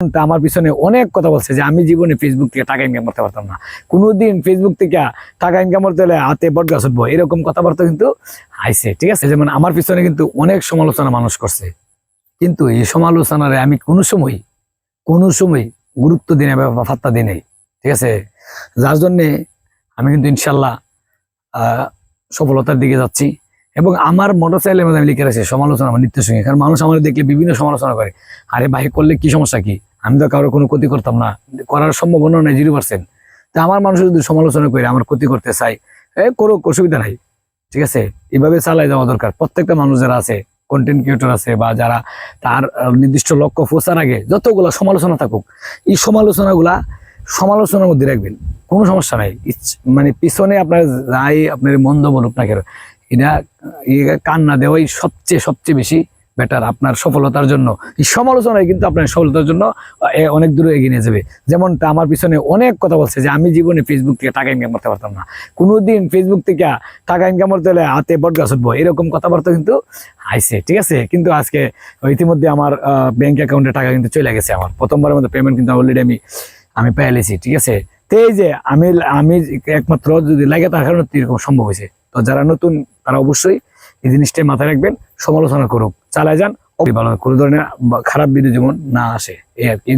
আমার পিছনে অনেক কথা বলছে যে আমি জীবনে ফেসবুক থেকে টাকা ইনকাম করতে পারতাম না, কোনোদিন ফেসবুক থেকে টাকা ইনকাম করতে হলে হাতে বট গাছ উঠবো, এরকম কথাবার্তা কিন্তু আইছে। ঠিক আছে, যেমন আমার পিছনে কিন্তু অনেক সমালোচনা মানুষ করছে, কিন্তু এই সমালোচনারে আমি কোনো সময় গুরুত্ব দিই না বা পাত্তা দিই নাই। ঠিক আছে, যার জন্যে আমি কিন্তু ইনশাল্লাহ সফলতার দিকে যাচ্ছি। এবং আমার মোটরসাইকেলের মধ্যে আমি লিখে রাখছি সমালোচনা আমার নিত্যের সঙ্গে, কারণ মানুষ আমার দেখলে বিভিন্ন সমালোচনা করে, আরে ভাই করলে কি সমস্যা, কি আমি তো কারোর কোনো ক্ষতি করতাম না, করার সম্ভাবনা নাই 0%। তা আমার মানুষ যদি সমালোচনা করে আমার ক্ষতি করতে চাই, করুক, অসুবিধা নাই। ঠিক আছে, এইভাবে চালাই যাওয়া দরকার। প্রত্যেকটা মানুষ যারা আছে, কন্টেন্ট ক্রিয়েটর আছে বা যারা তার নির্দিষ্ট লক্ষ্য পৌঁছার আগে যতগুলো সমালোচনা থাকুক, এই সমালোচনার মধ্যে রাখবেন, কোনো সমস্যা নাই। মানে পিছনে আপনার যাই আপনার মন্দ বলুক না কেন, এটা কান না দেওয়াই সবচেয়ে বেশি বেটার আপনার সফলতার জন্য। এই সমালোচনায় কিন্তু আপনার সফলতার জন্য অনেক দূরে এগিয়ে নিয়ে যাবে। যেমন আমার পিছনে অনেক কথা বলছে যে আমি জীবনে ফেসবুক থেকে টাকা ইনকাম করতে পারতাম না, কোনোদিন ফেসবুক থেকে টাকা ইনকাম করতে হলে হাতে বট গাছ উঠবো, এরকম কথাবার্তা কিন্তু আইছে। ঠিক আছে, কিন্তু আজকে ইতিমধ্যে আমার ব্যাংক অ্যাকাউন্টে টাকা কিন্তু চলে গেছে। আমার প্রথমবারের মধ্যে পেমেন্ট কিন্তু অলরেডি আমি পেয়ে লেছি। ঠিক আছে, তো এই যে আমি একমাত্র যদি লাগে তার কারণে এরকম সম্ভব হয়েছে। তো যারা নতুন তারা অবশ্যই এই জিনিসটাই মাথায় রাখবেন, সমালোচনা করুক, চালায় যান, ভালো কোনো ধরনের খারাপ ভিডিও যেমন না আসে, এই আর কি।